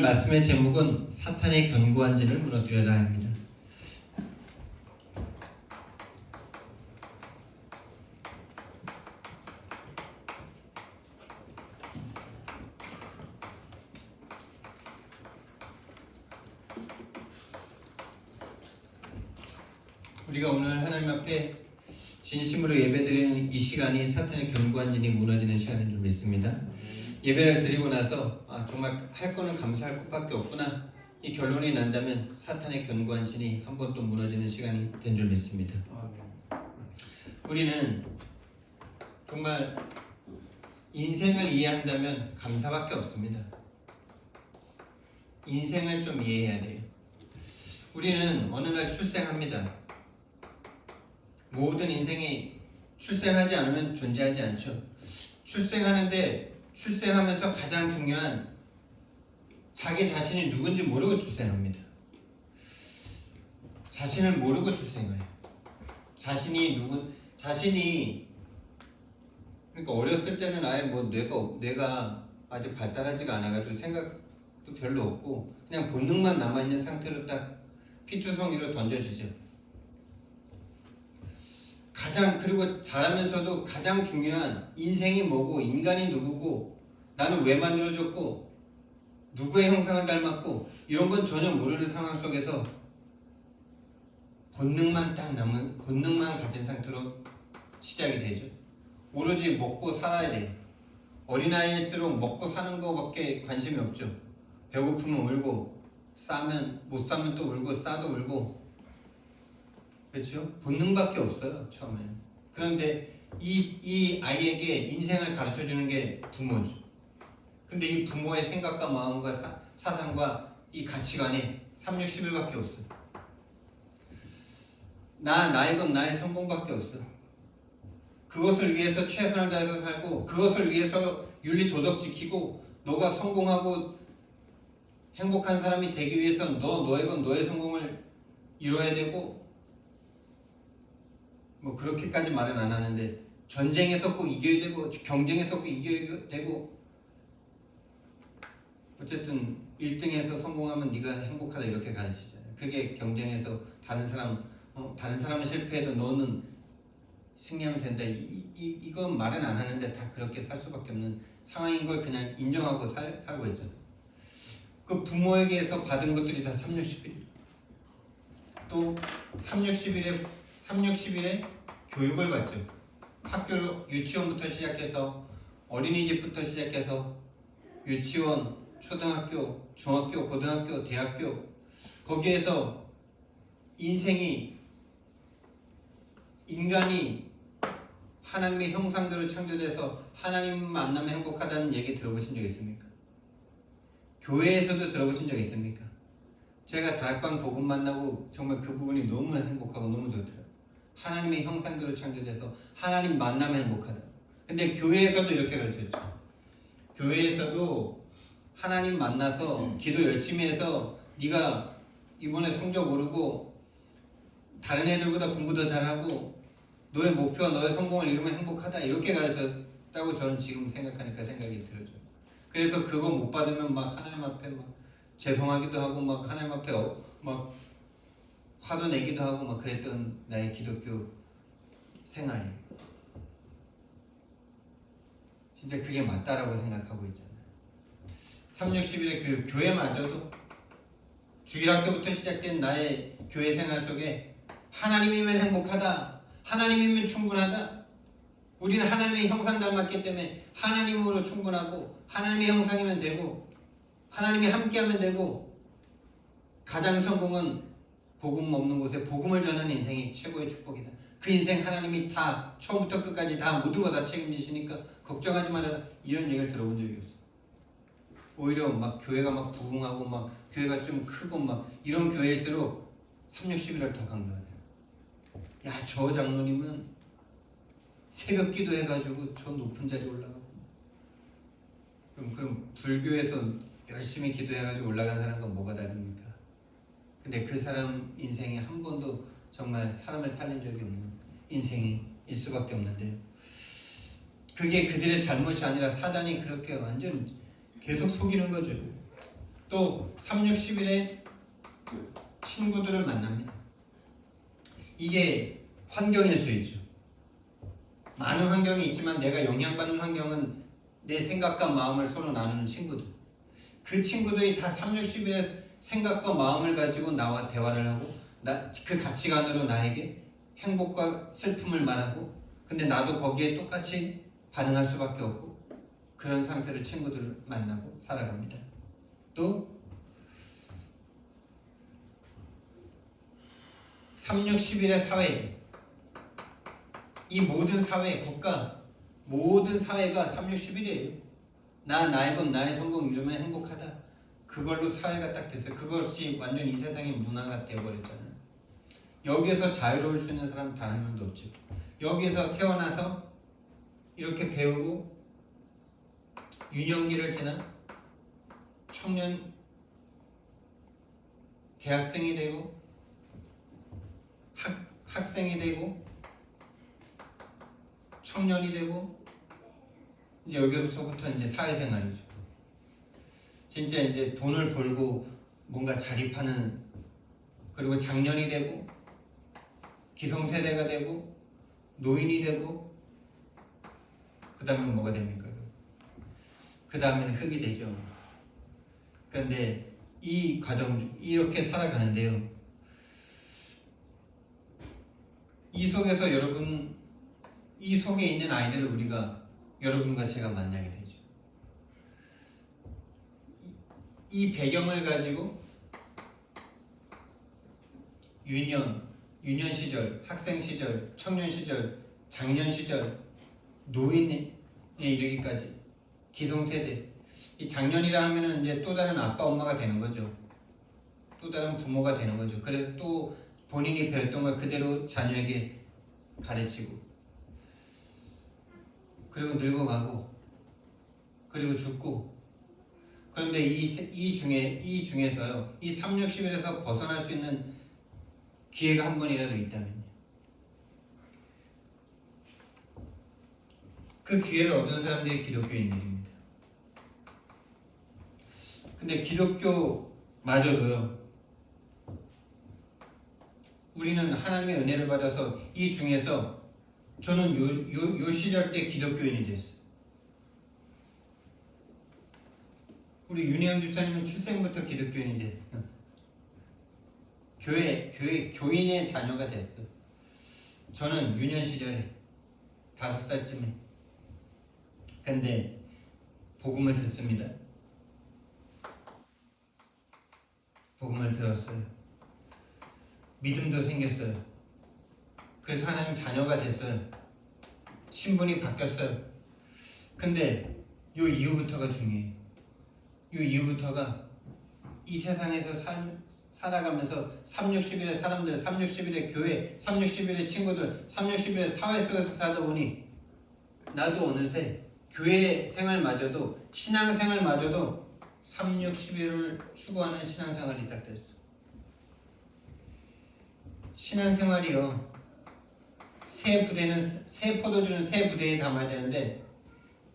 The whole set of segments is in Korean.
말씀의 제목은 사탄의 견고한 진을 무너뜨려라 합니다. 우리가 오늘 하나님 앞에 진심으로 예배드리는 이 시간이 사탄의 견고한 진이 무너지는 시간인 줄 믿습니다. 예배를 드리고 나서 정말 할 거는 감사할 것밖에 없구나, 이 결론이 난다면 사탄의 견고한 진이 한 번 또 무너지는 시간이 된 줄 믿습니다. 우리는 정말 인생을 이해한다면 감사밖에 없습니다. 인생을 좀 이해해야 돼요. 우리는 어느 날 출생합니다. 모든 인생이 출생하지 않으면 존재하지 않죠. 출생하면서 가장 중요한 자기 자신이 누군지 모르고 출생합니다. 자신을 모르고 출생해요. 자신이 그러니까 어렸을 때는 아예 뇌가 아직 발달하지가 않아가지고 생각도 별로 없고 그냥 본능만 남아있는 상태로 딱 피투성이로 던져지죠. 그리고 자라면서도 가장 중요한 인생이 뭐고, 인간이 누구고, 나는 왜 만들어졌고, 누구의 형상을 닮았고, 이런 건 전혀 모르는 상황 속에서 본능만 가진 상태로 시작이 되죠. 오로지 먹고 살아야 돼요. 어린아이일수록 먹고 사는 거밖에 관심이 없죠. 배고프면 울고, 못 싸면 또 울고, 싸도 울고, 그렇죠? 본능밖에 없어요, 처음에는. 그런데 이 아이에게 인생을 가르쳐주는 게 부모죠. 근데 이 부모의 생각과 마음과 사상과 이 가치관에 360일밖에 없어. 나이건 나의 성공밖에 없어. 그것을 위해서 최선을 다해서 살고, 그것을 위해서 윤리 도덕 지키고, 너가 성공하고 행복한 사람이 되기 위해서는 너의건 너의 성공을 이뤄야 되고, 그렇게까지 말은 안 하는데 전쟁에서 꼭 이겨야 되고, 경쟁에서 꼭 이겨야 되고, 어쨌든 1등에서 성공하면 네가 행복하다 이렇게 가르치잖아요. 그게 경쟁에서 다른 사람은 실패해도 너는 승리하면 된다, 이건 말은 안 하는데 다 그렇게 살 수밖에 없는 상황인 걸 그냥 인정하고 살고 있잖아요. 그 부모에게서 받은 것들이 다 360일, 또 360일에 교육을 받죠. 유치원부터 시작해서 어린이집부터 시작해서 유치원, 초등학교, 중학교, 고등학교, 대학교, 거기에서 인간이 하나님의 형상대로 창조돼서 하나님 만나면 행복하다는 얘기 들어보신 적 있습니까? 교회에서도 들어보신 적 있습니까? 제가 다락방 복음 만나고 정말 그 부분이 너무 행복하고 너무 좋더라고요. 하나님의 형상대로 창조돼서 하나님 만나면 행복하다. 근데 교회에서도 이렇게 가르쳤죠. 교회에서도 하나님 만나서 기도 열심히 해서 네가 이번에 성적 오르고 다른 애들보다 공부 더 잘하고 너의 목표와 너의 성공을 이루면 행복하다, 이렇게 가르쳤다고 저는 지금 생각하니까 생각이 들어요. 그래서 그거 못 받으면 막 하나님 앞에 막 죄송하기도 하고 막 하나님 앞에 막 화도 내기도 하고 막 그랬던 나의 기독교 생활이에요. 진짜 그게 맞다라고 생각하고 있잖아요. 360일의 그 교회마저도 주일학교부터 시작된 나의 교회 생활 속에 하나님이면 행복하다, 하나님이면 충분하다, 우리는 하나님의 형상 닮았기 때문에 하나님으로 충분하고, 하나님의 형상이면 되고, 하나님이 함께하면 되고, 가장 성공은 복음 없는 곳에 복음을 전하는 인생이 최고의 축복이다. 그 인생 하나님이 다 처음부터 끝까지 다 모두가 다 책임지시니까 걱정하지 말아라, 이런 얘기를 들어본 적이 없어. 오히려 막 교회가 막 부흥하고 막 교회가 좀 크고 막 이런 교회일수록 360일을 더 강조하대요. 야, 저 장로님은 새벽 기도해가지고 저 높은 자리에 올라가고, 그럼 불교에서 열심히 기도해가지고 올라간 사람과 뭐가 다릅니까? 근데 그 사람 인생에 한 번도 정말 사람을 살린 적이 없는 인생일 수밖에 없는데, 그게 그들의 잘못이 아니라 사단이 그렇게 완전 계속 속이는 거죠. 또 3, 6, 10일에 친구들을 만납니다. 이게 환경일 수 있죠. 많은 환경이 있지만 내가 영향받는 환경은 내 생각과 마음을 서로 나누는 친구들. 그 친구들이 다 3, 6, 10일에 생각과 마음을 가지고 나와 대화를 하고 그 가치관으로 나에게 행복과 슬픔을 말하고, 근데 나도 거기에 똑같이 반응할 수밖에 없고, 그런 상태로 친구들을 만나고 살아갑니다. 또 3, 6, 10일의 사회죠. 이 모든 사회, 국가, 모든 사회가 3, 6, 10일이에요. 나의 것, 나의 성공 이루면 행복하다. 그걸로 사회가 딱 됐어요. 그것이 완전 이 세상의 문화가 되어버렸잖아요. 여기에서 자유로울 수 있는 사람 단 한 명도 없죠. 여기에서 태어나서 이렇게 배우고 유년기를 지나 청년, 대학생이 되고 학생이 되고 청년이 되고 이제 여기서부터 이제 사회생활이죠. 진짜 이제 돈을 벌고 뭔가 자립하는, 그리고 장년이 되고 기성세대가 되고 노인이 되고, 그 다음에 뭐가 됩니까? 그 다음에는 흙이 되죠. 그런데 이 과정 이렇게 살아가는데요. 이 속에서 이 속에 있는 아이들을 우리가, 여러분과 제가 만나게 되죠. 이 배경을 가지고 유년 시절, 학생 시절, 청년 시절, 장년 시절, 노인에 이르기까지 기성세대. 이 장년이라 하면은 이제 또 다른 아빠 엄마가 되는 거죠. 또 다른 부모가 되는 거죠. 그래서 또 본인이 배웠던 걸 그대로 자녀에게 가르치고, 그리고 늙어가고, 그리고 죽고. 그런데 이 중에서요, 이 3, 6, 10일에서 벗어날 수 있는 기회가 한 번이라도 있다면요, 그 기회를 얻은 사람들이 기독교인들입니다. 근데 기독교마저도요, 우리는 하나님의 은혜를 받아서 이 중에서 저는 요 시절 때 기독교인이 됐어요. 우리 윤혜영 집사님은 출생부터 기독교인이 됐어요. 교인의 자녀가 됐어요. 저는 유년 시절에 5살쯤에. 근데 복음을 듣습니다. 복음을 들었어요. 믿음도 생겼어요. 그래서 하나님 자녀가 됐어요. 신분이 바뀌었어요. 근데 요 이후부터가 중요해요. 요 이후부터가 이 세상에서 살아가면서 3, 6, 10일의 사람들, 3, 6, 10일의 교회, 3, 6, 10일의 친구들, 3, 6, 10일의 사회 속에서 살다 보니 나도 어느새 교회 생활마저도, 신앙생활마저도 3, 6, 11을 추구하는 신앙생활이 딱 됐어. 신앙생활이요, 새 포도주는 새 부대에 담아야 되는데,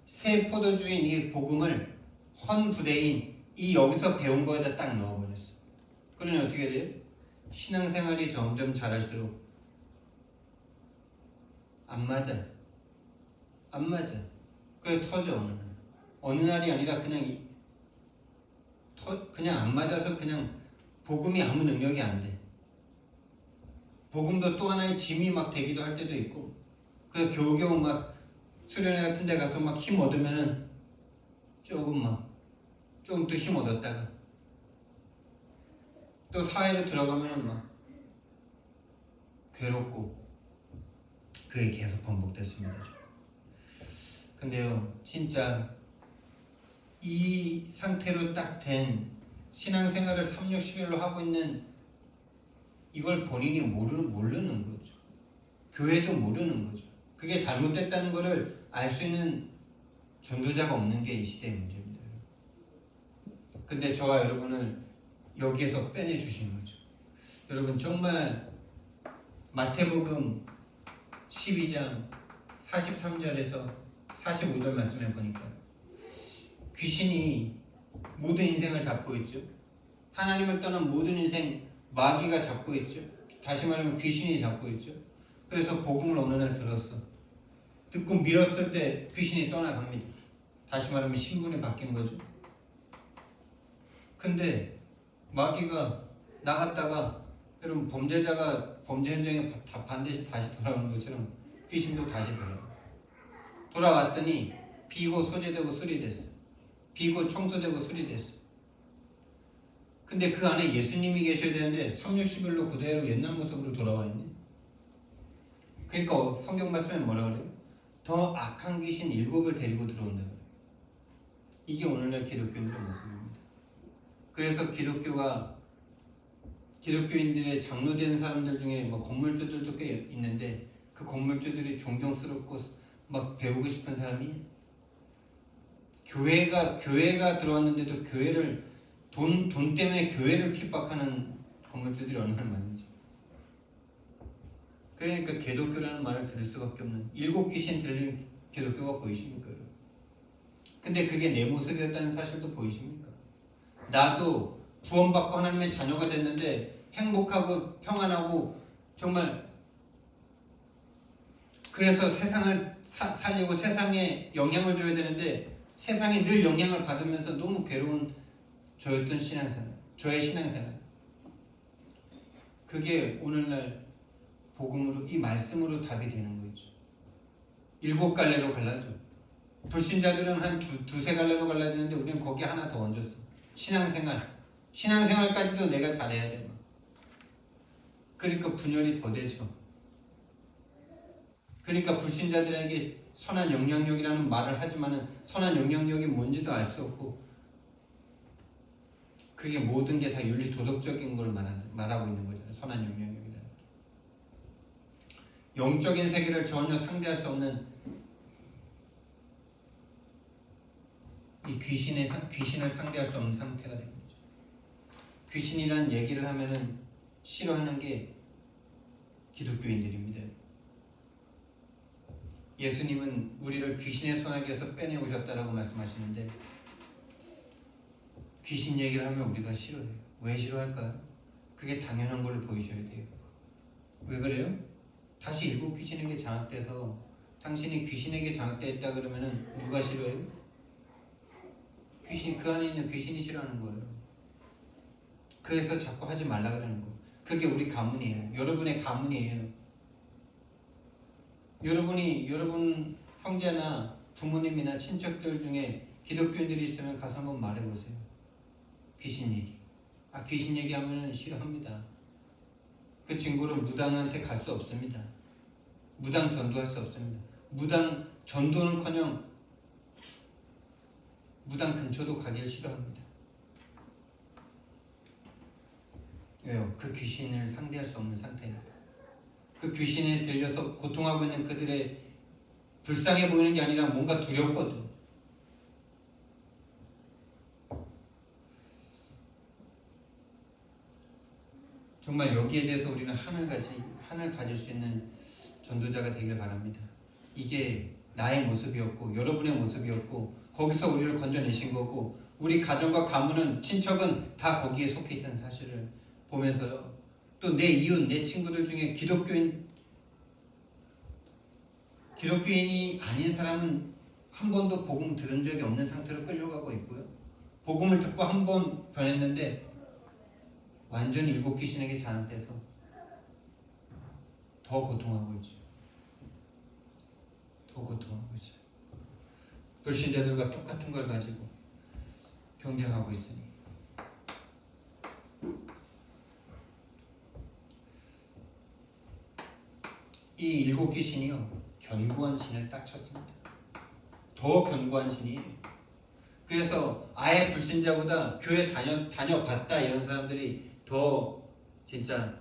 새 포도주인 이 복음을 헌 부대인 이 여기서 배운 거에다 딱 넣어버렸어. 그러니 어떻게 돼요? 신앙생활이 점점 자랄수록 안 맞아. 그게 터져. 어느 날이 아니라 그냥 안 맞아서 그냥 복음이 아무 능력이 안 돼. 복음도 또 하나의 짐이 막 되기도 할 때도 있고, 그래서 겨우겨우 막 수련회 같은 데 가서 막 힘 얻으면은 조금 또 힘 얻었다가 또 사회로 들어가면은 막 괴롭고, 그게 계속 반복됐습니다. 근데요, 진짜 이 상태로 딱 된 신앙생활을 3, 6, 11로 하고 있는, 이걸 본인이 모르는 거죠. 교회도 모르는 거죠. 그게 잘못됐다는 것을 알 수 있는 전도자가 없는 게 이 시대의 문제입니다. 근데 저와 여러분을 여기에서 빼내주신 거죠. 여러분, 정말 마태복음 12장 43절에서 45절 말씀해 보니까 귀신이 모든 인생을 잡고 있죠. 하나님을 떠난 모든 인생 마귀가 잡고 있죠. 다시 말하면 귀신이 잡고 있죠. 그래서 복음을 어느 날 들었어. 듣고 밀었을 때 귀신이 떠나갑니다. 다시 말하면 신분이 바뀐 거죠. 근데 마귀가 나갔다가 여러분 범죄자가 범죄 현장에 반드시 다시 돌아오는 것처럼 귀신도 다시 돌아왔더니 비고 소재되고 수리됐어. 비고 청소되고 수리됐어. 근데 그 안에 예수님이 계셔야 되는데 360일로 그대로 옛날 모습으로 돌아와 있네. 그러니까 성경 말씀에 뭐라 그래요? 더 악한 귀신 7을 데리고 들어온다 그래요. 이게 오늘날 기독교인들의 모습입니다. 그래서 기독교인들의 장로된 사람들 중에 뭐 건물주들도 꽤 있는데 그 건물주들이 존경스럽고 막 배우고 싶은 사람이 교회가 들어왔는데도 교회를 돈 때문에 교회를 핍박하는 건물주들이 얼마나 많은지. 그러니까 기독교라는 말을 들을 수밖에 없는 7 귀신 들린 기독교가 보이십니까? 근데 그게 내 모습이었다는 사실도 보이십니까? 나도 구원받고 하나님의 자녀가 됐는데 행복하고 평안하고 정말 그래서 세상을 살리고 세상에 영향을 줘야 되는데 세상에 늘 영향을 받으면서 너무 괴로운 저의 신앙생활. 그게 오늘날 복음으로 이 말씀으로 답이 되는 거죠. 7 갈래로 갈라져. 불신자들은 한 두세 갈래로 갈라지는데 우리는 거기에 하나 더 얹었어. 신앙생활까지도 내가 잘해야 돼. 그러니까 분열이 더 되죠. 그러니까 불신자들에게 선한 영향력이라는 말을 하지만은 선한 영향력이 뭔지도 알 수 없고 그게 모든 게 다 윤리 도덕적인 걸 말하고 있는 거잖아요. 선한 영향력이라는 게. 영적인 세계를 전혀 상대할 수 없는 이 귀신을 상대할 수 없는 상태가 되는 거죠. 귀신이라는 얘기를 하면은 싫어하는 게 기독교인들입니다. 예수님은 우리를 귀신의 손아귀에서 빼내오셨다라고 말씀하시는데 귀신 얘기를 하면 우리가 싫어해요. 왜 싫어할까요? 그게 당연한 걸로 보이셔야 돼요. 왜 그래요? 다시 7 귀신에게 장악돼서 당신이 귀신에게 장악되어 있다 그러면은 누가 싫어해요? 그 안에 있는 귀신이 싫어하는 거예요. 그래서 자꾸 하지 말라 그러는 거. 그게 우리 가문이에요. 여러분의 가문이에요. 여러분 형제나 부모님이나 친척들 중에 기독교인들이 있으면 가서 한번 말해보세요. 귀신 얘기. 귀신 얘기하면 싫어합니다. 그 친구를 무당한테 갈 수 없습니다. 무당 전도할 수 없습니다. 무당 전도는커녕 무당 근처도 가길 싫어합니다. 왜요? 그 귀신을 상대할 수 없는 상태니까. 그 귀신에 들려서 고통하고 있는 그들의 불쌍해 보이는 게 아니라 뭔가 두렵거든. 정말 여기에 대해서 우리는 한을 가질 수 있는 전도자가 되길 바랍니다. 이게 나의 모습이었고 여러분의 모습이었고 거기서 우리를 건져내신 거고 우리 가정과 가문은 친척은 다 거기에 속해 있다는 사실을 보면서요. 또 내 이웃, 내 친구들 중에 기독교인이 아닌 사람은 한 번도 복음 들은 적이 없는 상태로 끌려가고 있고요. 복음을 듣고 한 번 변했는데 완전히 7 귀신에게 장악돼서 더 고통하고 있죠. 불신자들과 똑같은 걸 가지고 경쟁하고 있으니 이 7 귀신이요 견고한 진을 딱 쳤습니다. 더 견고한 진이에요. 그래서 아예 불신자보다 교회 다녀봤다 이런 사람들이 더 진짜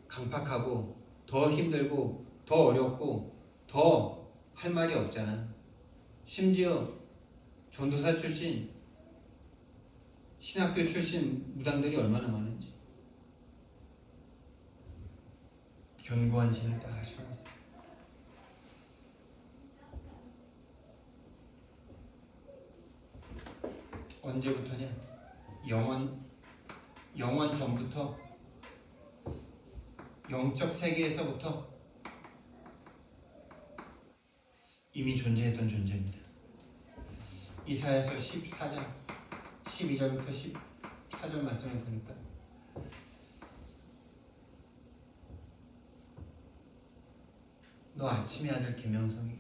강팍하고 더 힘들고 더 어렵고 더 할 말이 없잖아. 심지어 전도사 출신 신학교 출신 무당들이 얼마나 많은지 견고한 진을 딱 하셔서 언제부터냐? 영원 전부터, 영적 세계에서부터 이미 존재했던 존재입니다. 이사야서 14장 12절부터 14절 말씀을 보니까 너 아침의 아들 계명성이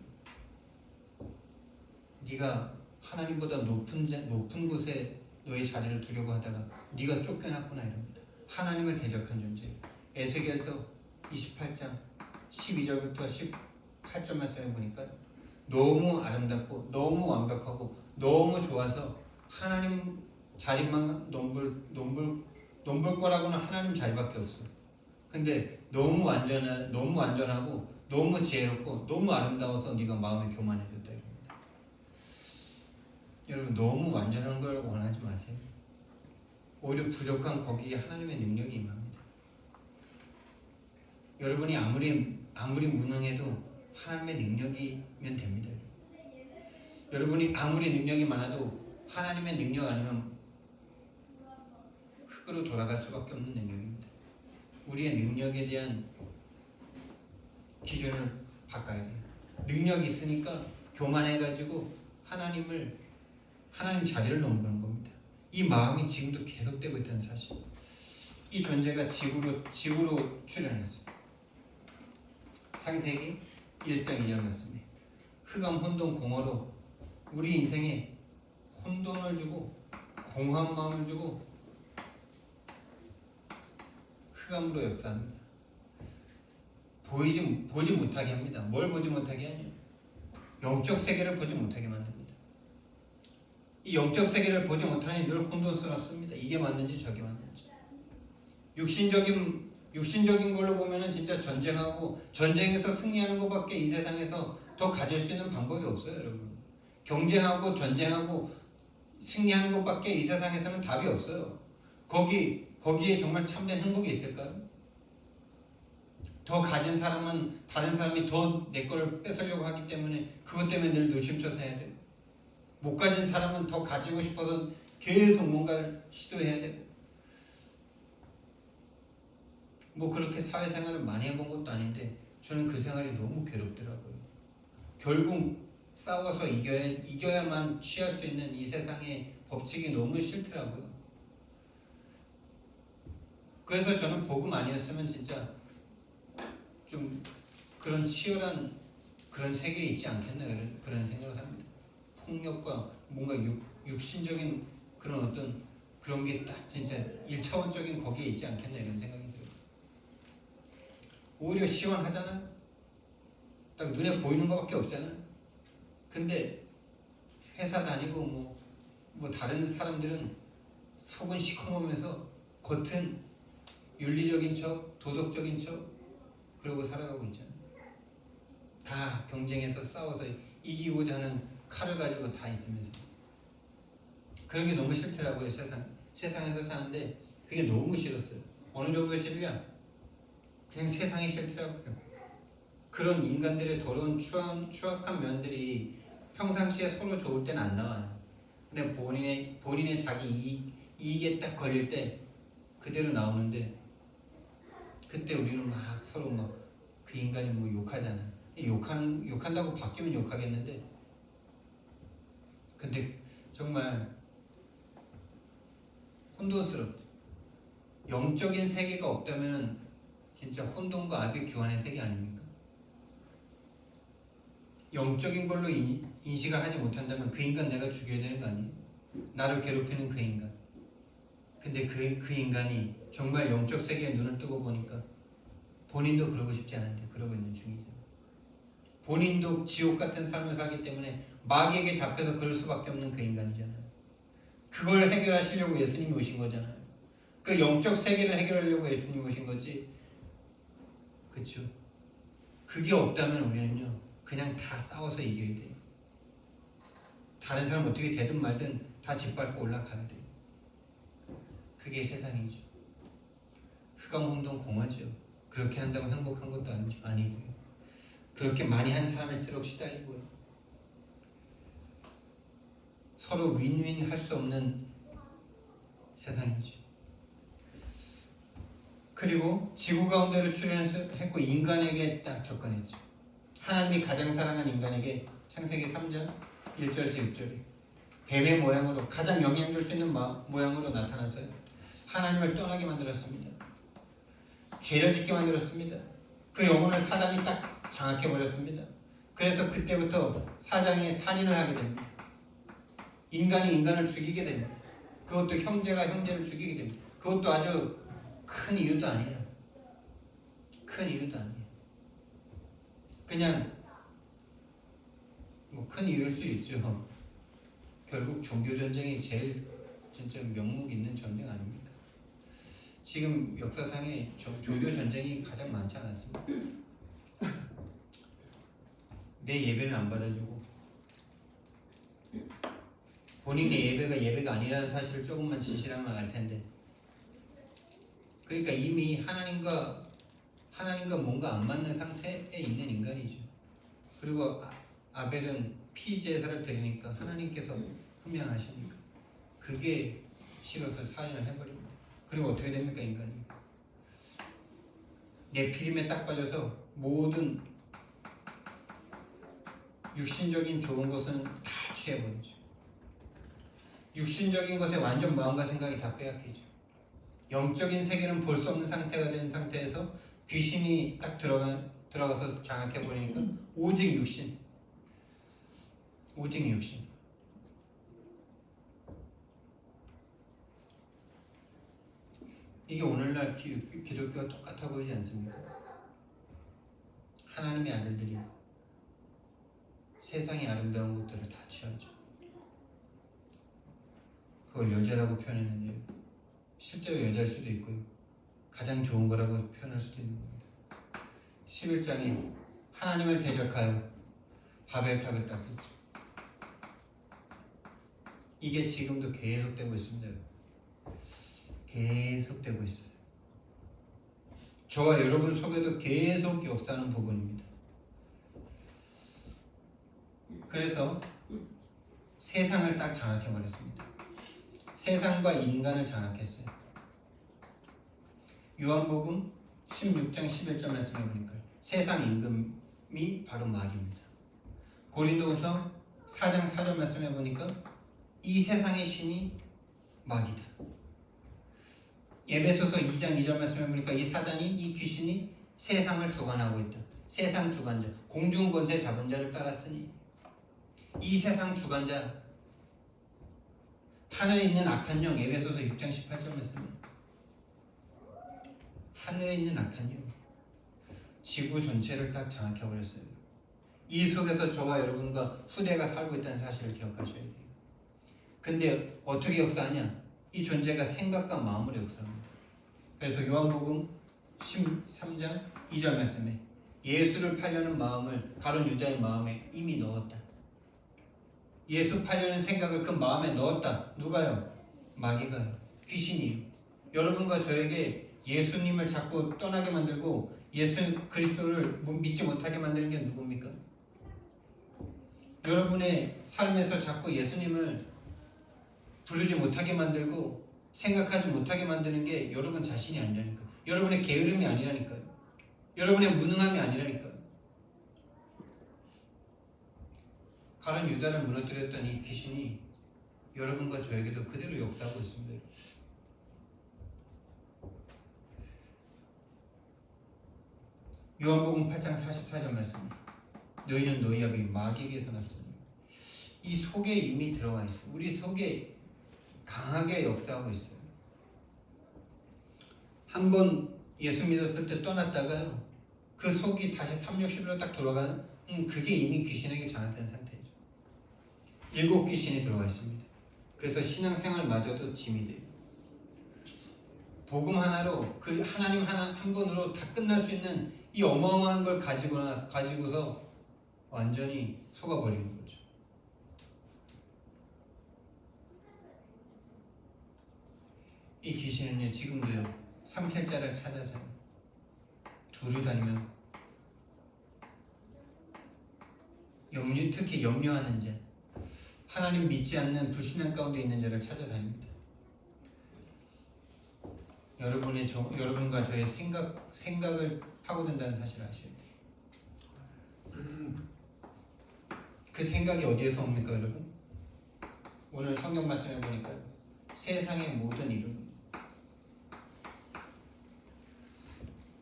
네가 하나님보다 높은 곳에 너의 자리를 두려고 하다가 네가 쫓겨났구나 이럽니다. 하나님을 대적한 존재. 에스겔서 28장 12절부터 18절 말씀을 보니까 너무 아름답고 너무 완벽하고 너무 좋아서 하나님 자리만 넘볼 거라고는 하나님 자리밖에 없어. 근데 너무 완전하고 너무 지혜롭고 너무 아름다워서 네가 마음이 교만해졌다 이럽니다. 여러분 너무 완전한 걸 원하지 마세요. 오히려 부족한 거기에 하나님의 능력이 임합니다. 여러분이 아무리 무능해도 하나님의 능력이면 됩니다. 여러분이 아무리 능력이 많아도 하나님의 능력 아니면 흙으로 돌아갈 수밖에 없는 능력입니다. 우리의 능력에 대한 기준을 바꿔야 돼요. 능력이 있으니까 교만해가지고 하나님 자리를 넘보는 겁니다. 이 마음이 지금도 계속되고 있다는 사실. 이 존재가 지구로 출현했어요. 창세기 1장 2절 말씀에 흑암 혼돈 공허로 우리 인생에 혼돈을 주고 공허한 마음을 주고 흑암으로 역사합니다. 보지 못하게 합니다. 뭘 보지 못하게 하냐? 영적 세계를 보지 못하게 만듭니다. 이 영적 세계를 보지 못하니 늘 혼돈스럽습니다. 이게 맞는지 저게 맞는지. 육신적인 걸로 보면은 진짜 전쟁에서 승리하는 것밖에 이 세상에서 더 가질 수 있는 방법이 없어요, 여러분. 경쟁하고 전쟁하고 승리하는 것밖에 이 세상에서는 답이 없어요. 거기에 정말 참된 행복이 있을까요? 더 가진 사람은 다른 사람이 더 내 걸 뺏으려고 하기 때문에 그것 때문에 늘 노심초사 해야 돼요. 못 가진 사람은 더 가지고 싶어서 계속 뭔가를 시도해야 되고 뭐 그렇게 사회생활을 많이 해본 것도 아닌데 저는 그 생활이 너무 괴롭더라고요. 결국 싸워서 이겨야만 취할 수 있는 이 세상의 법칙이 너무 싫더라고요. 그래서 저는 복음 아니었으면 진짜 좀 그런 치열한 그런 세계에 있지 않겠나 그런 생각을 합니다. 폭력과 뭔가 육신적인 그런 어떤 그런 게 딱 진짜 1차원적인 거기에 있지 않겠나 이런 생각이 들어요. 오히려 시원하잖아요. 딱 눈에 보이는 것밖에 없잖아요. 근데 회사 다니고 뭐 다른 사람들은 속은 시커멓면서 겉은 윤리적인 척, 도덕적인 척 그러고 살아가고 있잖아요. 다 경쟁해서 싸워서 이기고자 하는 칼을 가지고 다 있으면서 그런 게 너무 싫더라고요. 세상에서 사는데 그게 너무 싫었어요. 어느 정도 싫냐? 그냥 세상이 싫더라고요. 그런 인간들의 더러운 추악한 면들이 평상시에 서로 좋을 때는 안 나와요. 근데 본인의 자기 이익에 딱 걸릴 때 그대로 나오는데 그때 우리는 막 서로 그 인간이 뭐 욕하잖아요. 욕한다고 바뀌면 욕하겠는데 근데 정말 혼돈스럽죠. 영적인 세계가 없다면 진짜 혼돈과 압의 교환의 세계 아닙니까? 영적인 걸로 인식을 하지 못한다면 그 인간 내가 죽여야 되는 거 아니에요? 나를 괴롭히는 그 인간. 근데 그 인간이 정말 영적 세계에 눈을 뜨고 보니까 본인도 그러고 싶지 않은데 그러고 있는 중이잖아요. 본인도 지옥 같은 삶을 살기 때문에 마귀에게 잡혀서 그럴 수밖에 없는 그 인간이잖아요. 그걸 해결하시려고 예수님이 오신 거잖아요. 그 영적 세계를 해결하려고 예수님이 오신 거지. 그렇죠? 그게 없다면 우리는요 그냥 다 싸워서 이겨야 돼요. 다른 사람 어떻게 되든 말든 다 짓밟고 올라가야 돼요. 그게 세상이죠. 흑암 혼돈 공허죠. 그렇게 한다고 행복한 것도 아니고요. 그렇게 많이 한 사람일수록 시달리고요. 서로 윈윈 할 수 없는 세상이죠. 그리고 지구 가운데로 출현했고 인간에게 딱 접근했죠. 하나님이 가장 사랑한 인간에게 창세기 3장 1절에서 6절에 뱀의 모양으로 가장 영향 줄 수 있는 모양으로 나타나서요. 하나님을 떠나게 만들었습니다. 죄를 짓게 만들었습니다. 그 영혼을 사단이 딱 장악해버렸습니다. 그래서 그때부터 사장이 살인을 하게 됩니다. 인간이 인간을 죽이게 됩니다. 그것도 형제가 형제를 죽이게 됩니다. 그것도 아주 큰 이유도 아니에요. 큰 이유도 아니에요. 그냥 뭐 큰 이유일 수 있죠. 결국 종교 전쟁이 제일 진짜 명목 있는 전쟁 아닙니까? 지금 역사상에 종교 전쟁이 가장 많지 않았습니까? 내 예배를 안 받아주고 본인의 예배가 아니라는 사실을 조금만 진실하면 알 텐데, 그러니까 이미 하나님과 뭔가 안 맞는 상태에 있는 인간이죠. 그리고 아벨은 피 제사를 드리니까 하나님께서 흠양하시니까 그게 싫어서 살인을 해버립니다. 그리고 어떻게 됩니까? 인간이 네피림에 딱 빠져서 모든 육신적인 좋은 것은 다 취해버리죠. 육신적인 것에 완전 마음과 생각이 다 빼앗기죠. 영적인 세계는 볼 수 없는 상태가 된 상태에서 귀신이 딱 들어가서 장악해버리니까 오직 육신. 이게 오늘날 기독교가 똑같아 보이지 않습니까? 하나님의 아들들이 세상의 아름다운 것들을 다 취하죠. 그걸 여자라고 표현했는데 실제로 여자일 수도 있고요. 가장 좋은 거라고 표현할 수도 있는 겁니다. 11장에 하나님을 대적하여 바벨탑을 딱 짓죠. 이게 지금도 계속되고 있습니다. 계속되고 있어요. 저와 여러분 속에도 계속 역사하는 부분입니다. 그래서 세상을 딱 장악해버렸습니다. 세상과 인간을 장악했어요. 요한복음 16장 11절 말씀해 보니까 세상 임금이 바로 마귀입니다. 고린도후서 4장 4절 말씀해 보니까 이 세상의 신이 마귀다. 에베소서 2장 2절 말씀해 보니까 이 사단이, 이 귀신이 세상을 주관하고 있다. 세상 주관자, 공중 권세 잡은 자를 따랐으니 이 세상 주관자, 하늘에 있는 악한 영, 에베소서 6장 18절 말씀에 하늘에 있는 악한 영, 지구 전체를 딱 장악해버렸어요. 이 속에서 저와 여러분과 후대가 살고 있다는 사실을 기억하셔야 돼요. 근데 어떻게 역사하냐? 이 존재가 생각과 마음으로 역사합니다. 그래서 요한복음 13장 2절 말씀에 예수를 팔려는 마음을 가룟 유다의 마음에 이미 넣었다. 예수 팔려는 생각을 그 마음에 넣었다. 누가요? 마귀가요. 귀신이요. 여러분과 저에게 예수님을 자꾸 떠나게 만들고 예수 그리스도를 믿지 못하게 만드는 게 누굽니까? 여러분의 삶에서 자꾸 예수님을 부르지 못하게 만들고 생각하지 못하게 만드는 게 여러분 자신이 아니라니까요. 여러분의 게으름이 아니라니까요. 여러분의 무능함이 아니라니까요. 가룟 유다를 무너뜨렸던 이 귀신이 여러분과 저에게도 그대로 역사하고 있습니다. 요한복음 8장 44절 말씀. 너희는 너희 아비 마귀에게서 났으니. 이 속에 이미 들어가 있어요. 우리 속에 강하게 역사하고 있어요. 한번 예수 믿었을 때 떠났다가요, 그 속이 다시 360로 딱 돌아가는, 그게 이미 귀신에게 장악된 상태죠. 7 귀신이 들어가 있습니다. 그래서 신앙생활마저도 짐이 돼요. 복음 하나로, 그 하나님 한 분으로 다 끝날 수 있는 이 어마어마한 걸 가지고서 완전히 속아버리는 거죠. 이 귀신은요, 지금도요, 삼킬 자를 찾아서 둘이 다니면 특히 염려하는 자, 하나님 믿지 않는 불신앙 가운데 있는 자를 찾아다닙니다. 여러분과 저의 생각을 파고든다는 사실을 아셔야 돼요. 그 생각이 어디에서 옵니까, 여러분? 오늘 성경 말씀해 보니까 세상의 모든 이론,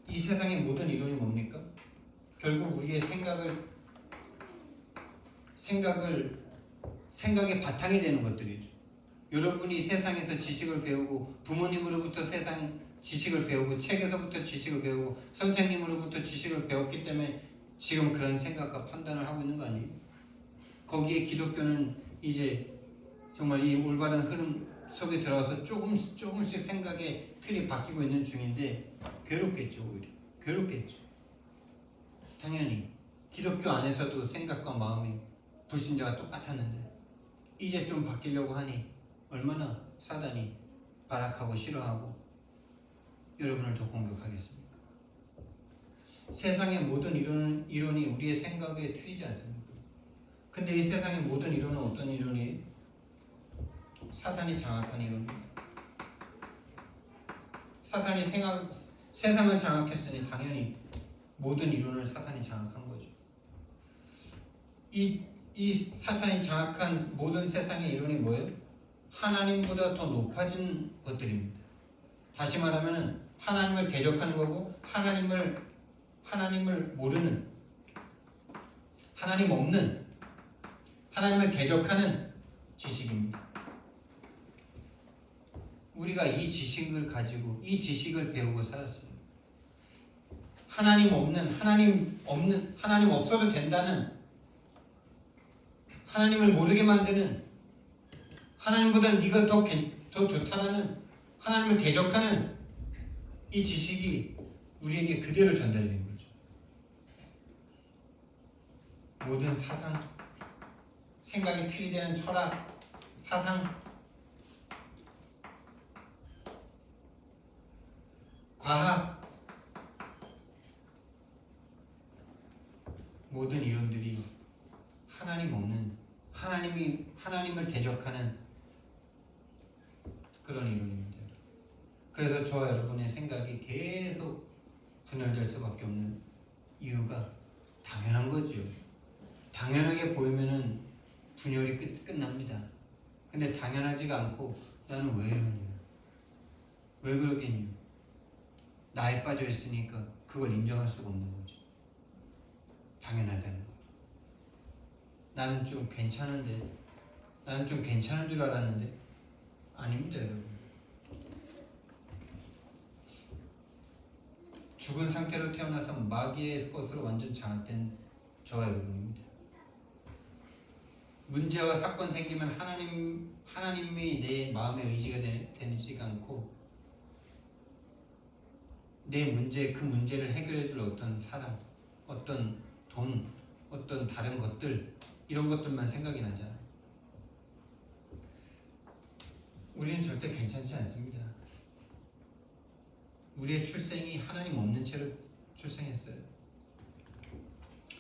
이 세상의 모든 이론이 뭡니까? 결국 우리의 생각의 바탕이 되는 것들이죠. 여러분이 세상에서 지식을 배우고 부모님으로부터 세상 지식을 배우고 책에서부터 지식을 배우고 선생님으로부터 지식을 배웠기 때문에 지금 그런 생각과 판단을 하고 있는 거 아니에요? 거기에 기독교는 이제 정말 이 올바른 흐름 속에 들어가서 조금씩 생각의 틀이 바뀌고 있는 중인데 괴롭겠죠. 오히려 괴롭겠죠. 당연히 기독교 안에서도 생각과 마음이 불신자가 똑같았는데 이제 좀 바뀌려고 하니 얼마나 사단이 발악하고 싫어하고 여러분을 더 공격하겠습니까? 세상의 모든 이론이 우리의 생각에 틀리지 않습니까? 근데 이 세상의 모든 이론은 어떤 이론이에요? 사탄이 장악한 이론입니다. 사탄이 세상을 장악했으니 당연히 모든 이론을 사탄이 장악한 거죠. 이 사탄이 장악한 모든 세상의 이론이 뭐예요? 하나님보다 더 높아진 것들입니다. 다시 말하면 하나님을 대적하는 거고 하나님을 모르는, 하나님 없는, 하나님을 대적하는 지식입니다. 우리가 이 지식을 가지고 이 지식을 배우고 살았어요. 하나님 없어도 된다는, 하나님을 모르게 만드는, 하나님보다 네가 더 좋다는, 하나님을 대적하는 이 지식이 우리에게 그대로 전달된 거죠. 모든 사상, 생각이 틀이 되는 철학, 사상, 과학, 모든 이론들이 하나님 없는, 하나님을 대적하는 그런 이론입니다. 그래서 저와 여러분의 생각이 계속 분열될 수밖에 없는 이유가 당연한 거지요. 당연하게 보이면은 분열이 끝납니다. 근데 당연하지가 않고 나는 왜 이러냐, 왜 그러겠냐, 나에 빠져 있으니까 그걸 인정할 수가 없는 거죠. 당연하다는 거. 나는 좀 괜찮은데, 나는 좀 괜찮은 줄 알았는데 아닙니다, 여러분. 죽은 상태로 태어나서 마귀의 것으로 완전 장악된 저와 여러분입니다. 문제와 사건 생기면 하나님이 내 마음의 의지가 되지가 않고 내 문제, 그 문제를 해결해줄 어떤 사람, 어떤 돈, 어떤 다른 것들, 이런 것들만 생각이 나잖아요. 우리는 절대 괜찮지 않습니다. 우리의 출생이 하나님 없는 채로 출생했어요.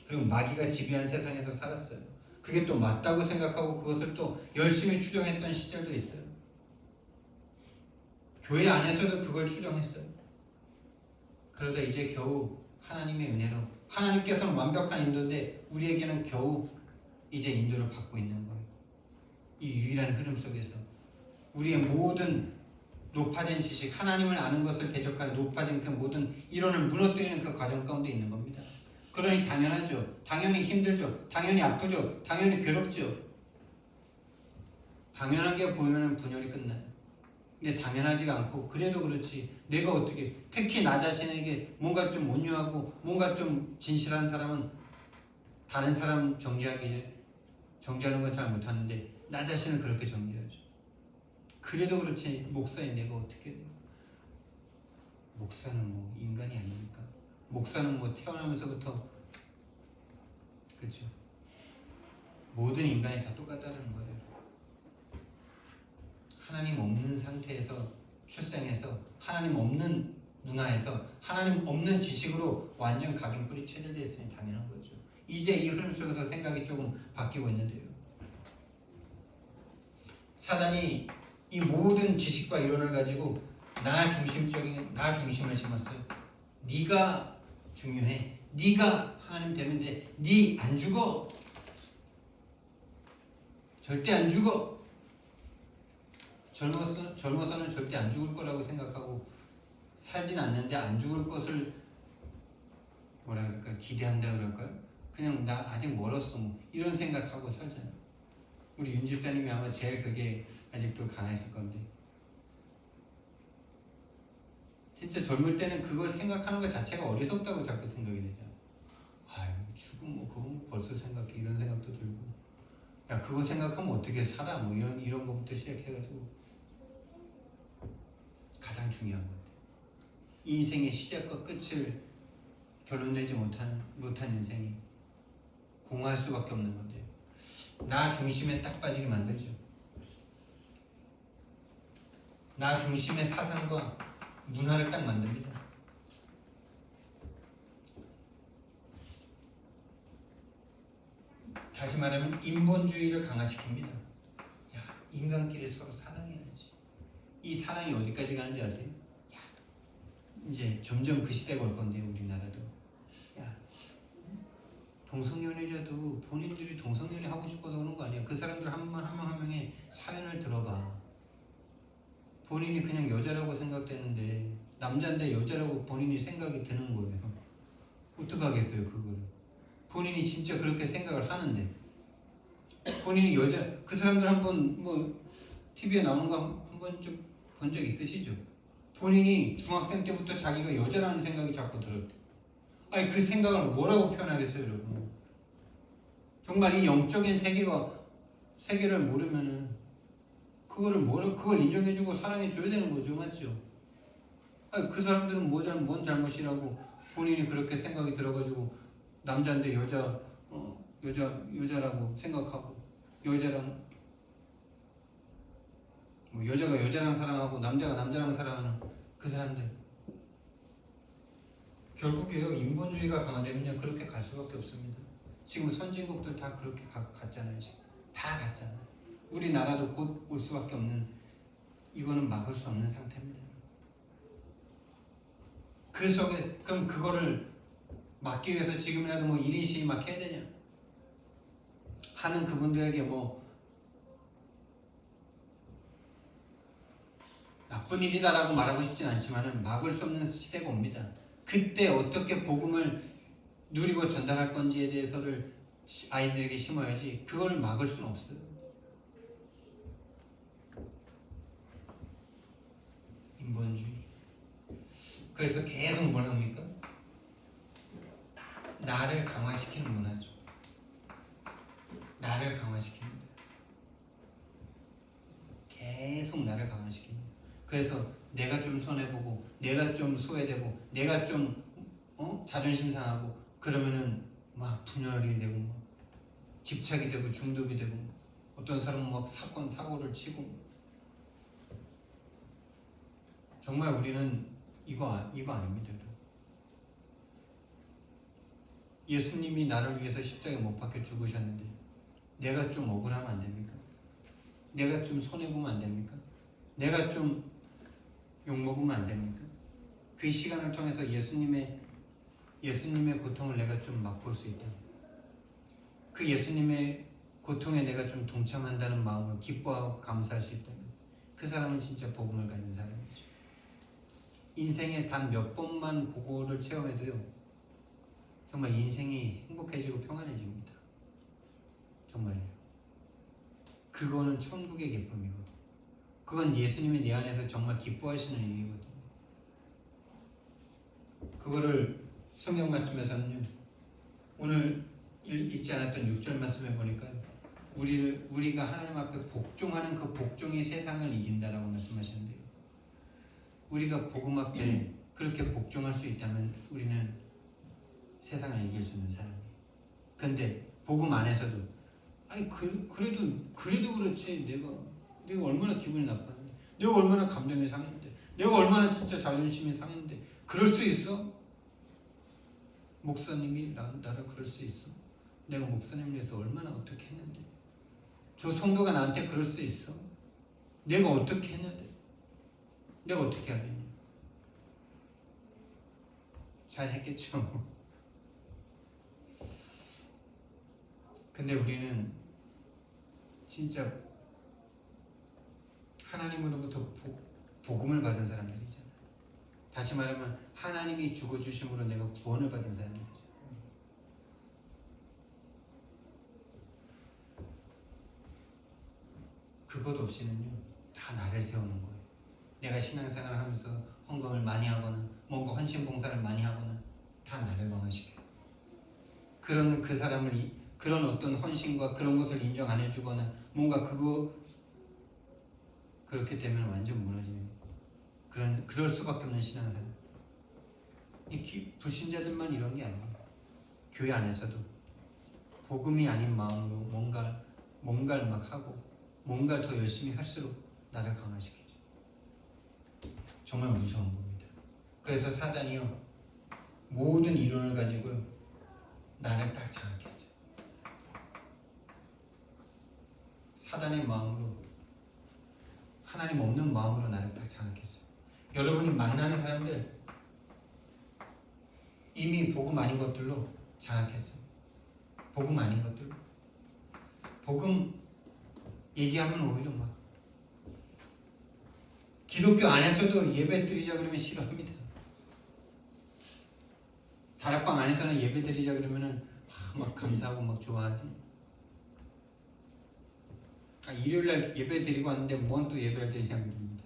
그리고 마귀가 지배한 세상에서 살았어요. 그게 또 맞다고 생각하고 그것을 또 열심히 추정했던 시절도 있어요. 교회 안에서도 그걸 추정했어요. 그러다 이제 겨우 하나님의 은혜로, 하나님께서는 완벽한 인도인데 우리에게는 겨우 이제 인도를 받고 있는 거예요. 이 유일한 흐름 속에서 우리의 모든 높아진 지식, 하나님을 아는 것을 대적하여 높아진 그 모든 이론을 무너뜨리는 그 과정 가운데 있는 겁니다. 그러니 당연하죠. 당연히 힘들죠. 당연히 아프죠. 당연히 괴롭죠. 당연하게 보이면 분열이 끝나요. 근데 당연하지가 않고 그래도 그렇지, 내가 어떻게, 특히 나 자신에게 뭔가 좀 온유하고 뭔가 좀 진실한 사람은 다른 사람 정죄하는 건 잘 못하는데 나 자신은 그렇게 정죄하죠. 그래도 그렇지 목사인 내가 어떻게 해요? 목사는 뭐 인간이 아닙니까? 목사는 뭐 태어나면서부터, 그렇죠? 모든 인간이 다 똑같다는 거예요. 하나님 없는 상태에서 출생해서 하나님 없는 문화에서 하나님 없는 지식으로 완전 각인 뿌리 체질되어 있으니 당연한 거죠. 이제 이 흐름 속에서 생각이 조금 바뀌고 있는데요. 사단이 이 모든 지식과 이론을 가지고 나 중심을 심었어요. 네가 중요해. 네가 하나님 되면 돼. 네 안 죽어. 절대 안 죽어. 젊어서는 절대 안 죽을 거라고 생각하고 살진 않는데 안 죽을 것을 뭐라 그럴까 기대한다 그럴까요? 그냥 나 아직 멀었어 뭐 이런 생각하고 살잖아요. 우리 윤 집사님이 아마 제일 그게 아직도 강하실 건데 진짜 젊을 때는 그걸 생각하는 것 자체가 어리석다고 자꾸 생각이 되잖아. 아유 죽음 뭐 그건 벌써 생각해 이런 생각도 들고 야 그거 생각하면 어떻게 살아 뭐 이런 것부터 시작해가지고 가장 중요한 건데 인생의 시작과 끝을 결론내지 못한 인생이 공허할 수밖에 없는 건데 나 중심에 딱 빠지게 만들죠. 나 중심의 사상과 문화를 딱 만듭니다. 다시 말하면 인본주의를 강화시킵니다. 야, 인간끼리 서로 사랑해야지. 이 사랑이 어디까지 가는지 아세요? 야, 이제 점점 그 시대가 올 건데요, 우리나라도. 야, 동성연애자도 본인들이 동성연애 하고 싶어서 오는 거 아니야. 그 사람들 한 명 한 명의 사연을 들어봐. 본인이 그냥 여자라고 생각되는데 남자인데 여자라고 본인이 생각이 드는 거예요. 어떡하겠어요, 그거를. 본인이 진짜 그렇게 생각을 하는데 본인이 여자 그 사람들 한번 뭐 TV에 나오는 거 한 번쯤 본 적 있으시죠? 본인이 중학생 때부터 자기가 여자라는 생각이 자꾸 들었대. 아니 그 생각을 뭐라고 표현하겠어요, 여러분? 정말 이 영적인 세계를 모르면은 그걸 인정해주고 사랑해줘야 되는 거죠, 맞죠? 아니 그 사람들은 뭔 잘못이라고 본인이 그렇게 생각이 들어가지고 남자인데 여자라고 생각하고 여자랑 뭐 여자가 여자랑 사랑하고 남자가 남자랑 사랑하는 그 사람들 결국에요 인본주의가 강화되면 그렇게 갈 수밖에 없습니다. 지금 선진국들 다 그렇게 갔잖아요. 지금 다 갔잖아요. 우리나라도 곧 올 수밖에 없는 이거는 막을 수 없는 상태입니다. 그 속에 그럼 그거를 막기 위해서 지금이라도 뭐 1인 시위 막 해야 되냐? 하는 그분들에게 뭐 나쁜 일이다라고 말하고 싶진 않지만은 막을 수 없는 시대가 옵니다. 그때 어떻게 복음을 누리고 전달할 건지에 대해서를 아이들에게 심어야지 그걸 막을 수는 없어요. 인본주의. 그래서 계속 뭘 합니까? 나를 강화시키는 문화죠. 나를 강화시킵니다. 계속 나를 강화시킵니다. 그래서 내가 좀 손해보고 내가 좀 소외되고 내가 좀 자존심 상하고 그러면은 막 분열이 되고 막 집착이 되고 중독이 되고 어떤 사람은 막 사건 사고를 치고 정말 우리는 이거 아닙니다. 예수님이 나를 위해서 십자가에 못 박혀 죽으셨는데 내가 좀 억울하면 안 됩니까? 내가 좀 손해보면 안 됩니까? 내가 좀 욕먹으면 안 됩니까? 그 시간을 통해서 예수님의 고통을 내가 좀 맛볼 수 있다. 그 예수님의 고통에 내가 좀 동참한다는 마음을 기뻐하고 감사할 수 있다면 그 사람은 진짜 복음을 가진 사람이죠. 인생에 단 몇 번만 그거를 체험해도요 정말 인생이 행복해지고 평안해집니다. 정말요. 그거는 천국의 기쁨이거든요. 그건 예수님이 내 안에서 정말 기뻐하시는 일이거든요. 그거를 성경 말씀에서는요. 오늘 읽지 않았던 6절 말씀에 보니까 우리가 하나님 앞에 복종하는 그 복종이 세상을 이긴다라고 말씀하셨는데요. 우리가 복음 앞에 그렇게 복종할 수 있다면 우리는 세상을 이길 수 있는 사람이에요. 근데 복음 안에서도 아니 그래도 그렇지 내가 얼마나 기분이 나빴는데 내가 얼마나 감정이 상했는데 내가 얼마나 진짜 자존심이 상했는데 그럴 수 있어? 목사님이 나를 그럴 수 있어? 내가 목사님을 위해서 얼마나 어떻게 했는데 저 성도가 나한테 그럴 수 있어? 내가 어떻게 했는데? 내가 어떻게 하겠냐? 잘 했겠죠. 근데 우리는 진짜 하나님으로부터 복음을 받은 사람들이잖아요. 다시 말하면 하나님이 죽어주심으로 내가 구원을 받은 사람들이죠. 그것 없이는요, 다 나를 세우는 거예요. 내가 신앙생활을 하면서 헌금을 많이 하거나 뭔가 헌신 봉사를 많이 하거나 다 나를 강화시켜요. 그런 그 사람을 그런 어떤 헌신과 그런 것을 인정 안 해주거나 뭔가 그렇게 되면 완전 무너지는 그럴 수밖에 없는 신앙생활. 이 불신자들만 이런 게 아니에요. 교회 안에서도 복음이 아닌 마음으로 뭔가를 막 하고 뭔가를 더 열심히 할수록 나를 강화시키죠. 정말 무서운 겁니다. 그래서 사단이요, 모든 이론을 가지고 나를 딱 장악했어요. 사단의 마음으로, 하나님 없는 마음으로 나를 딱 장악했어요. 여러분이 만나는 사람들 이미 복음 아닌 것들로 장악했어요. 복음 아닌 것들로. 복음 얘기하면 오히려 막 기독교 안에서도 예배 드리자 그러면 싫어합니다. 다락방 안에서는 예배 드리자 그러면은 막 감사하고 막 좋아하지. 일요일날 예배 드리고 왔는데 뭔 또 예배를 드리냐 그럽니다.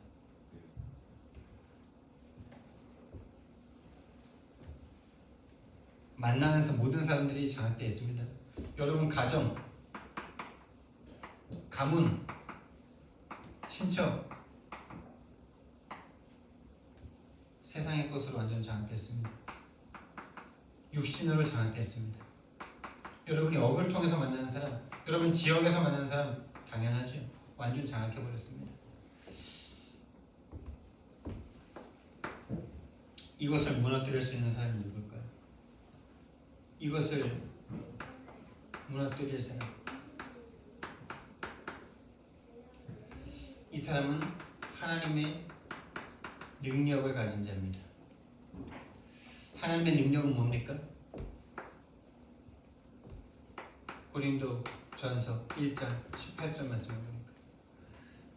만나면서 모든 사람들이 장악되어 있습니다. 여러분 가정, 가문, 친척, 세상의 것으로 완전 장악됐습니다. 육신으로 장악됐습니다. 여러분이 억을 통해서 만나는 사람, 여러분 지역에서 만나는 사람 당연하죠. 완전 장악해버렸습니다. 이것을 무너뜨릴 수 있는 사람이 누굴까요? 이것을 무너뜨릴 사람. 이 사람은 하나님의 능력을 가진 자입니다. 하나님의 능력은 뭡니까? 고린도 전서 1장 18절 말씀을 보니까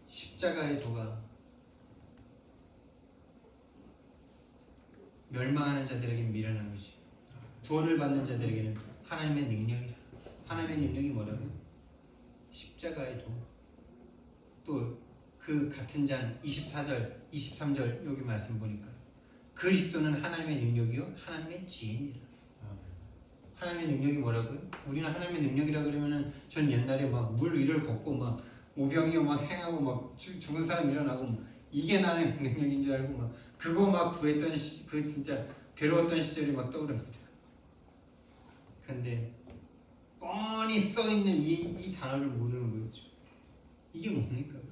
십자가의 도가 멸망하는 자들에게 미련한 것이 구원을 받는 자들에게는 하나님의 능력이라. 하나님의 능력이 뭐라고요? 십자가의 도. 또 그 같은 장 24절, 23절 여기 말씀 보니까 그리스도는 하나님의 능력이요 하나님의 지혜니라. 하나님의 능력이 뭐라고요? 우리는 하나님의 능력이라 그러면은 전 옛날에 막 물 위를 걷고 막 오병이어 막 행하고 막 죽은 사람 일어나고 막 이게 나의 능력인 줄 알고 막 그거 막 구했던 그 진짜 괴로웠던 시절이 막 떠오릅니다. 근데 뻔히 써있는 이 단어를 모르는 거죠. 이게 뭡니까?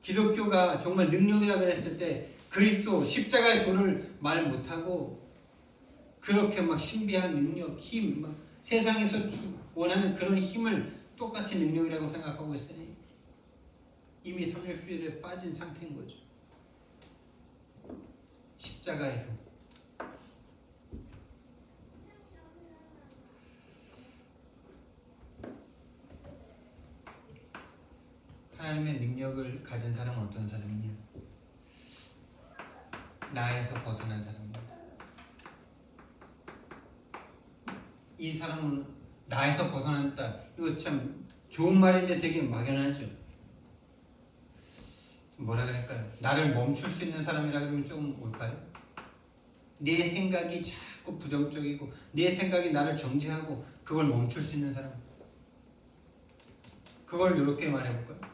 기독교가 정말 능력이라 그랬을 때 그리스도 십자가의 도를 말 못하고 그렇게 막 신비한 능력, 힘, 막 세상에서 원하는 그런 힘을 똑같이 능력이라고 생각하고 있으니 이미 삼육주일에 빠진 상태인 거죠. 십자가의 도. 하나님의 능력을 가진 사람은 어떤 사람이냐? 나에서 벗어난 사람입니다. 이 사람은 나에서 벗어났다. 이거 참 좋은 말인데 되게 막연하죠. 뭐라 그럴까요? 나를 멈출 수 있는 사람이라 그러면 조금 올까요? 내 생각이 자꾸 부정적이고 내 생각이 나를 정죄하고 그걸 멈출 수 있는 사람. 그걸 이렇게 말해볼까요?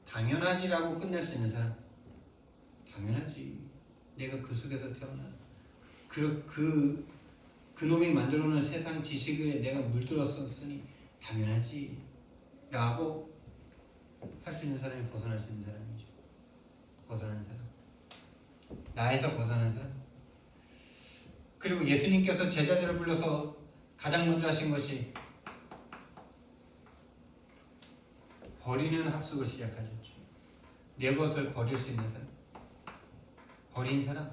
당연하지라고 끝낼 수 있는 사람. 당연하지. 내가 그 속에서 태어나. 그 놈이 만들어놓은 세상 지식에 내가 물들었었으니 당연하지. 라고 할 수 있는 사람이 벗어날 수 있는 사람이죠. 벗어난 사람. 나에서 벗어난 사람. 그리고 예수님께서 제자들을 불러서 가장 먼저 하신 것이 버리는 합숙을 시작하셨죠. 내 것을 버릴 수 있는 사람, 버린 사람,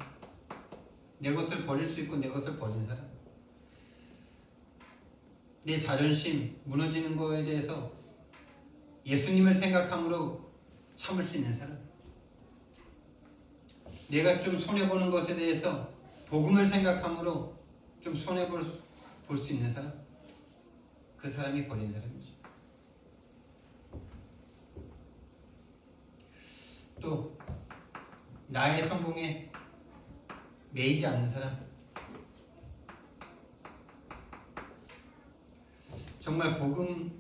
내 것을 버릴 수 있고 내 것을 버린 사람, 내 자존심 무너지는 거에 대해서 예수님을 생각함으로 참을 수 있는 사람, 내가 좀 손해보는 것에 대해서 복음을 생각함으로 좀 손해볼 수 있는 사람, 그 사람이 버린 사람이죠. 또 나의 성공에 매이지 않는 사람, 정말 복음이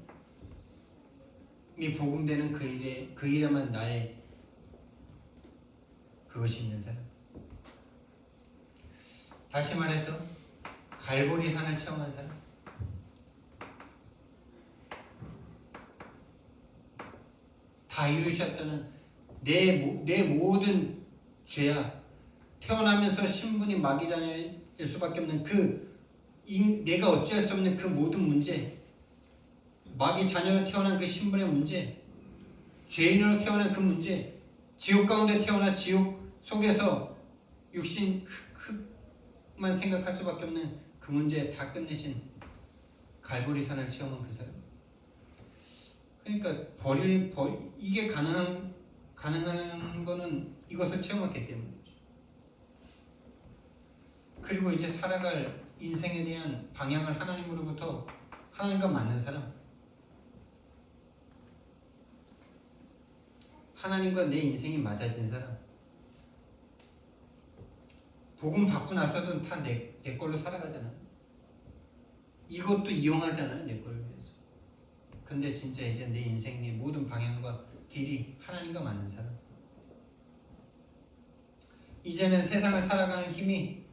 복음되는 그 일에만 나의 그것이 있는 사람. 다시 말해서 갈보리산을 체험한 사람, 다 이루셨다는 내 모든 죄악, 태어나면서 신분이 마귀자녀일 수밖에 없는 내가 어찌할 수 없는 그 모든 문제, 마귀 자녀로 태어난 그 신분의 문제, 죄인으로 태어난 그 문제, 지옥 가운데 태어나 지옥 속에서 육신 흑만 생각할 수밖에 없는 그 문제 다 끝내신 갈보리산을 체험한 그 사람. 그러니까 이게 가능한 거는 이것을 체험했기 때문이죠. 그리고 이제 살아갈 인생에 대한 방향을 하나님으로부터 하나님과 맞는 사람, 하나님과 내 인생이 맞아진 사람, 복음 받고 나서도 다 내 걸로 살아가잖아. 이것도 이용하잖아요, 내 걸로 위해서. 근데 진짜 이제 내 인생의 모든 방향과 길이 하나님과 맞는 사람. 이제는 세상을 살아가는 힘이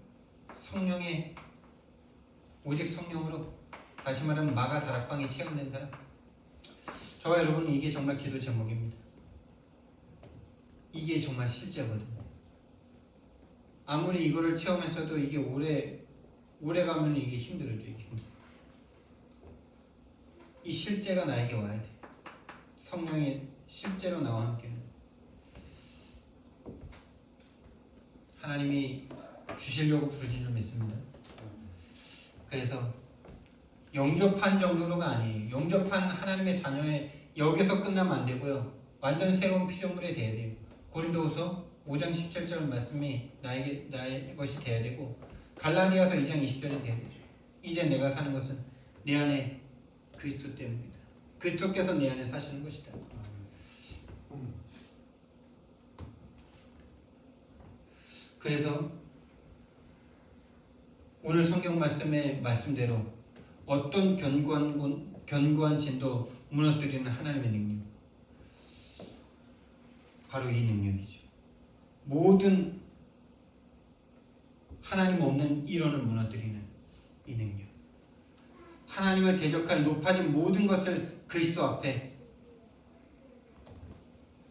오직 성령으로, 다시 말하면 마가 다락방에 체험된 사람. 저와 여러분은 이게 정말 기도 제목입니다. 이게 정말 실제거든요. 아무리 이거를 체험했어도 이게 오래 가면 이게 힘들어져. 이 실제가 나에게 와야 돼. 성령이 실제로 나와 함께는. 하나님이 주시려고 부르신 줄 믿습니다. 그래서 영접한 정도로가 아니에요. 영접한 하나님의 자녀의 여기서 끝나면 안 되고요. 완전 새로운 피조물이 돼야 돼요. 고린도후서 5장 17절 말씀이 나의 것이 돼야 되고, 갈라디아서 2장 20절이 돼야 되죠. 이제 내가 사는 것은 내 안에 그리스도 때문이다. 그리스도께서 내 안에 사시는 것이다. 그래서 오늘 성경 말씀의 말씀대로 어떤 견고한 진도 무너뜨리는 하나님의 능력, 바로 이 능력이죠. 모든 하나님 없는 이론을 무너뜨리는 이 능력, 하나님을 대적할 높아진 모든 것을 그리스도 앞에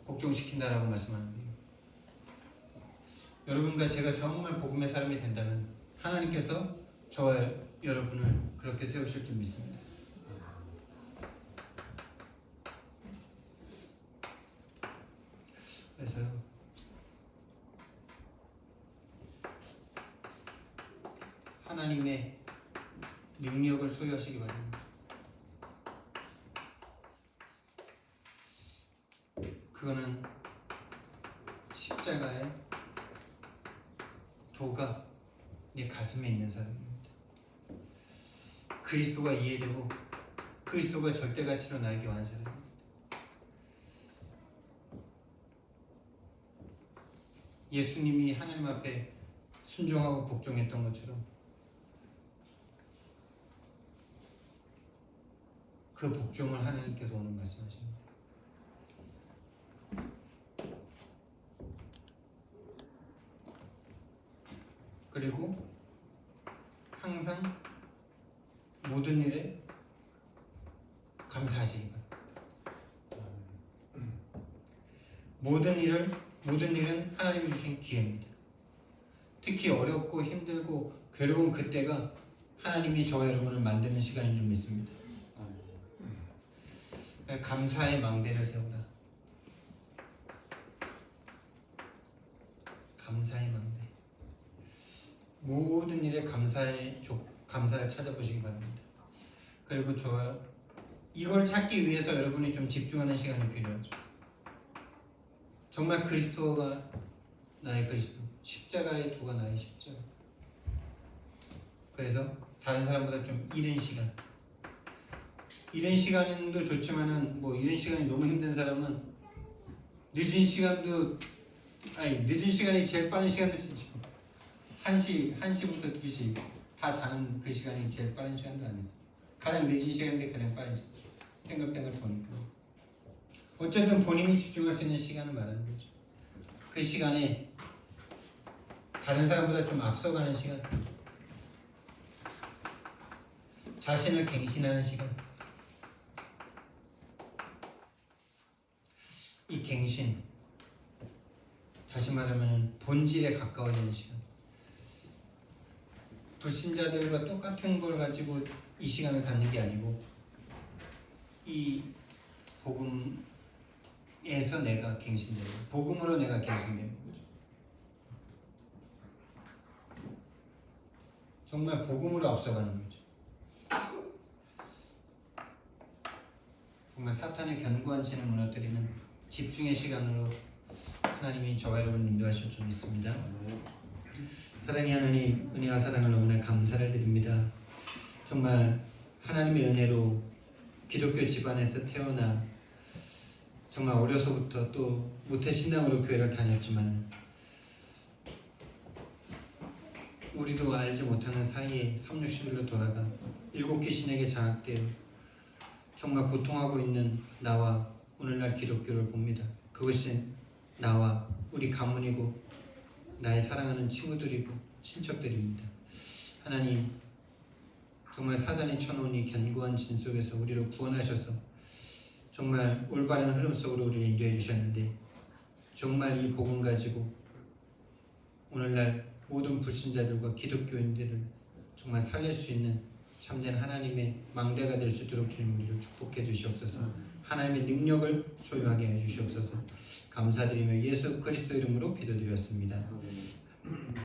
복종시킨다라고 말씀하는데요. 여러분과 제가 정말 복음의 사람이 된다면 하나님께서 저와 여러분을 그렇게 세우실 줄 믿습니다. 그래서요, 하나님의 능력을 소유하시기 바랍니다. 그거는 십자가의 도가 내 가슴에 있는 사람입니다. 그리스도가 이해되고 그리스도가 절대가치로 나에게 와는 사람입니다. 예수님이 하나님 앞에 순종하고 복종했던 것처럼 그 복종을 하나님께서 오늘 말씀하십니다. 그리고 항상 모든 일에 감사하시기 바랍니다. 모든 일은 하나님이 주신 기회입니다. 특히 어렵고 힘들고 괴로운 그때가 하나님이 저와 여러분을 만드는 시간인 줄 믿습니다. 감사의 망대를 세우라. 감사의 망대. 모든 일에 감사를 찾아보시기 바랍니다. 그리고 이걸 찾기 위해서 여러분이 좀 집중하는 시간이 필요하죠. 정말 그리스도가 나의 그리스도, 십자가의 도가 나의 십자가. 그래서 다른 사람보다 좀 이른 시간도 좋지만은 뭐 이른 시간이 너무 힘든 사람은 늦은 시간이 제일 빠른 시간을 쓰지. 1시부터 2시 다 자는 그 시간이 제일 빠른 시간도 아니에요. 가장 늦은 시간인데 가장 빠른 시간. 땡글땡글 도니까. 어쨌든 본인이 집중할 수 있는 시간을 말하는 거죠. 그 시간에 다른 사람보다 좀 앞서가는 시간. 자신을 갱신하는 시간. 이 갱신, 다시 말하면 본질에 가까워지는 시간. 불신자들과 똑같은 걸 가지고 이 시간을 갖는 게 아니고 이 복음에서 내가 갱신되는, 복음으로 내가 갱신되는 거죠. 정말 복음으로 앞서가는 거죠. 정말 사탄의 견고한 진을 무너뜨리는 집중의 시간으로 하나님이 저와 여러분 인도하실 줄 믿습니다. 사랑의 하나님, 은혜와 사랑을 너무나 감사를 드립니다. 정말 하나님의 은혜로 기독교 집안에서 태어나 정말 어려서부터 또 모태신앙으로 교회를 다녔지만 우리도 알지 못하는 사이에 360일로 돌아가 7 귀신에게 장악되어 정말 고통하고 있는 나와 오늘날 기독교를 봅니다. 그것이 나와 우리 가문이고 나의 사랑하는 친구들이고 친척들입니다. 하나님, 정말 사단이 쳐놓은 이 견고한 진 속에서 우리를 구원하셔서 정말 올바른 흐름 속으로 우리를 인도해 주셨는데 정말 이 복음 가지고 오늘날 모든 불신자들과 기독교인들을 정말 살릴 수 있는 참된 하나님의 망대가 될 수 있도록 주님 우리를 축복해 주시옵소서. 하나님의 능력을 소유하게 해 주시옵소서. 감사드리며 예수 그리스도 이름으로 기도드렸습니다.